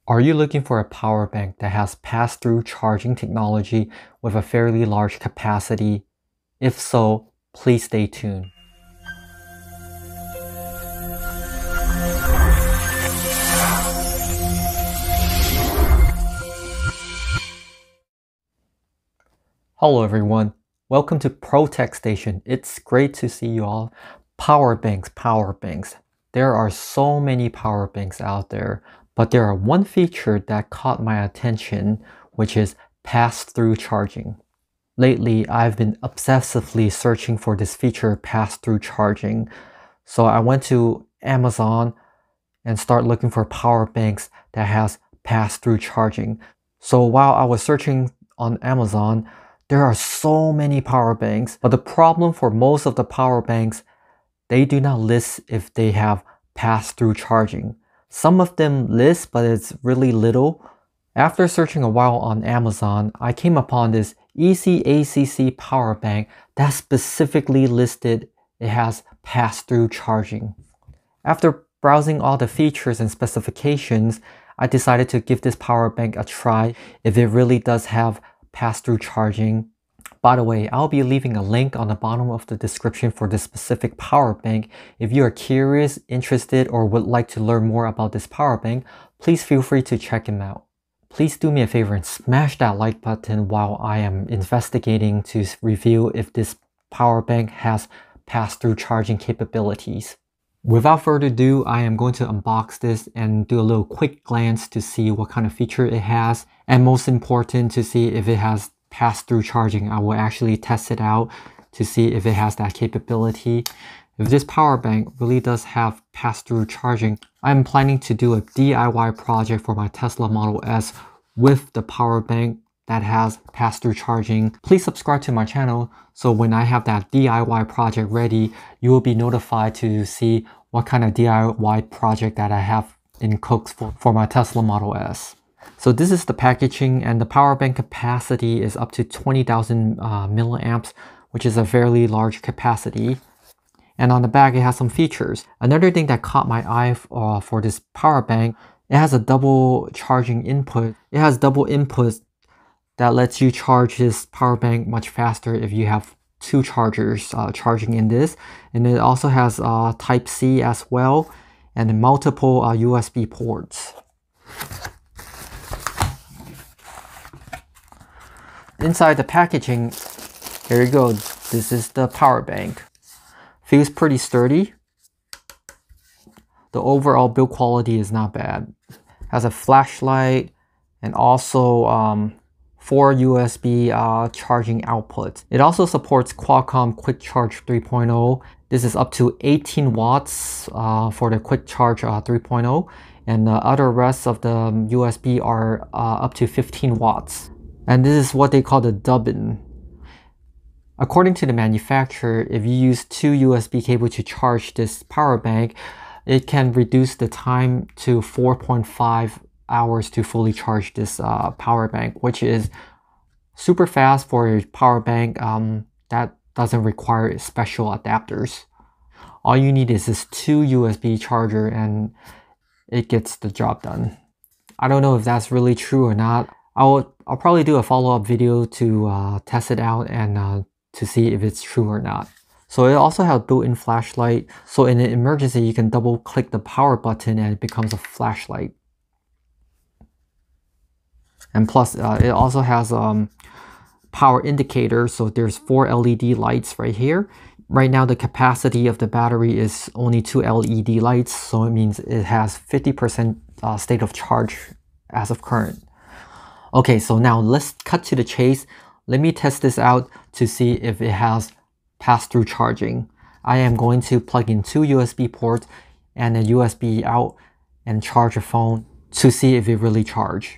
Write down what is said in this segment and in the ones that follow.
Are you looking for a power bank that has pass-through charging technology with a fairly large capacity? If so, please stay tuned. Hello everyone, welcome to ProTech Station. It's great to see you all. Power banks. There are so many power banks out there, but there are one feature that caught my attention, which is pass-through charging. Lately, I've been obsessively searching for this feature, pass-through charging. So I went to Amazon and start looking for power banks that has pass-through charging. So while I was searching on Amazon, there are so many power banks, but the problem for most of the power banks, they do not list if they have pass-through charging. Some of them list, but it's really little. After searching a while on Amazon, I came upon this EasyAcc power bank that specifically listed it has pass-through charging. After browsing all the features and specifications, I decided to give this power bank a try if it really does have pass-through charging. By the way, I'll be leaving a link on the bottom of the description for this specific power bank. If you are curious, interested, or would like to learn more about this power bank, please feel free to check him out. Please do me a favor and smash that like button while I am investigating to review if this power bank has pass-through charging capabilities. Without further ado, I am going to unbox this and do a little quick glance to see what kind of feature it has, and most important, to see if it has pass-through charging. I will actually test it out to see if it has that capability. If this power bank really does have pass-through charging, I'm planning to do a DIY project for my Tesla Model S with the power bank that has pass-through charging. Please subscribe to my channel so when I have that DIY project ready, you will be notified to see what kind of DIY project that I have in cooks for my Tesla Model S. So this is the packaging, and the power bank capacity is up to 20,000 milliamps, which is a fairly large capacity. And on the back, it has some features. Another thing that caught my eye for this power bank, it has a double charging input. It has double inputs that lets you charge this power bank much faster if you have two chargers charging in this. And it also has Type-C as well, and multiple USB ports. Inside the packaging, here you go. This is the power bank. Feels pretty sturdy. The overall build quality is not bad. Has a flashlight and also 4 USB charging outputs. It also supports Qualcomm Quick Charge 3.0. This is up to 18 watts for the Quick Charge 3.0, and the other rest of the USB are up to 15 watts. And this is what they call the dubbin. According to the manufacturer, if you use 2 USB cables to charge this power bank, it can reduce the time to 4.5 hours to fully charge this power bank, which is super fast for a power bank that doesn't require special adapters. All you need is this 2 USB charger and it gets the job done. I don't know if that's really true or not. I'll probably do a follow-up video to test it out and to see if it's true or not. So it also has a built-in flashlight. So in an emergency, you can double click the power button and it becomes a flashlight. And plus, it also has power indicator. So there's 4 LED lights right here. Right now, the capacity of the battery is only 2 LED lights. So it means it has 50% state of charge as of current. Okay, so now let's cut to the chase. Let me test this out to see if it has pass-through charging. I am going to plug in 2 USB ports and a USB out and charge a phone to see if it really charges.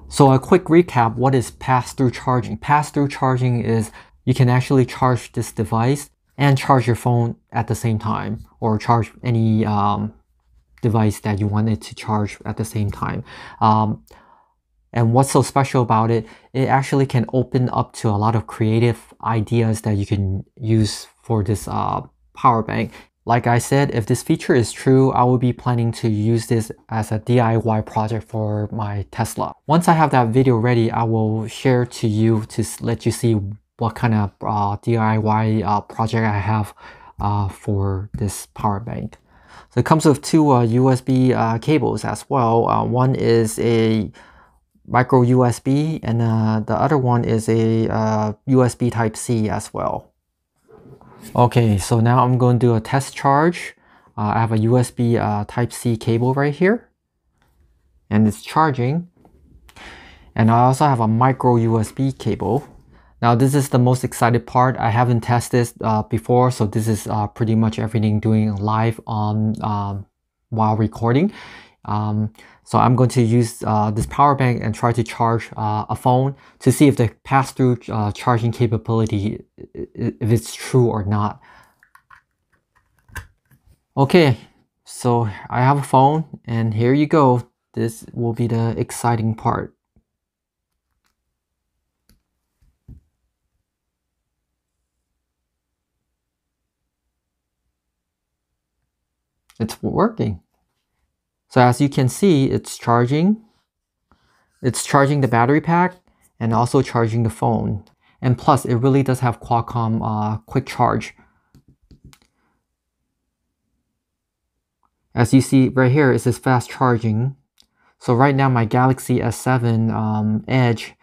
So a quick recap, what is pass-through charging? Pass-through charging is you can actually charge this device and charge your phone at the same time, or charge any device that you want it to charge at the same time. And what's so special about it, it actually can open up to a lot of creative ideas that you can use for this power bank. Like I said, if this feature is true, I will be planning to use this as a DIY project for my Tesla. Once I have that video ready, I will share to you to let you see what kind of DIY project I have for this power bank. So it comes with two USB cables as well. One is a micro USB and the other one is a USB Type-C as well. Okay, so now I'm going to do a test charge. I have a USB Type-C cable right here and it's charging. And I also have a micro USB cable. Now this is the most excited part. I haven't tested this before, so this is pretty much everything doing live on while recording. So I'm going to use this power bank and try to charge a phone to see if the pass-through charging capability, if it's true or not. Okay, so I have a phone and here you go. This will be the exciting part. It's working. So as you can see, it's charging. It's charging the battery pack and also charging the phone. And plus, it really does have Qualcomm quick charge. As you see right here, it says fast charging. So right now my Galaxy S7 Edge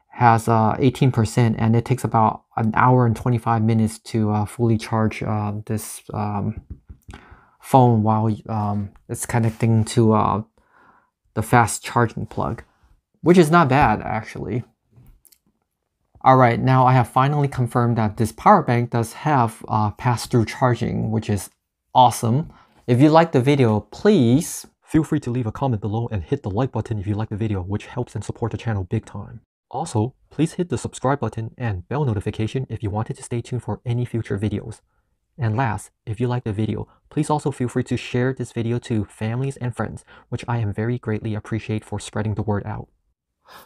has 18% and it takes about an hour and 25 minutes to fully charge this phone while it's connecting to the fast charging plug, which is not bad actually. Alright, now I have finally confirmed that this power bank does have pass-through charging, which is awesome. If you like the video, please feel free to leave a comment below and hit the like button if you like the video, which helps and support the channel big time. Also, please hit the subscribe button and bell notification if you wanted to stay tuned for any future videos. And last, if you like the video, please also feel free to share this video to families and friends, which I am very greatly appreciate for spreading the word out.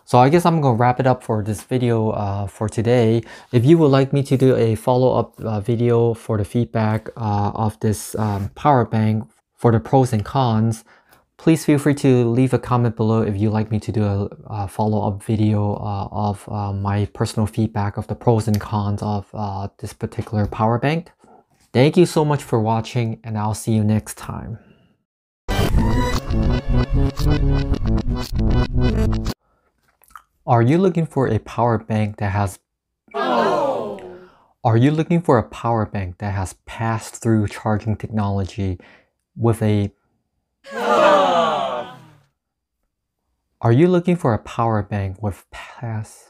So I guess I'm going to wrap it up for this video for today. If you would like me to do a follow-up video for the feedback of this power bank for the pros and cons, please feel free to leave a comment below if you'd like me to do a follow-up video of my personal feedback of the pros and cons of this particular power bank. Thank you so much for watching, and I'll see you next time. Are you looking for a power bank that has Are you looking for a power bank that has pass-through charging technology with a Are you looking for a power bank with pass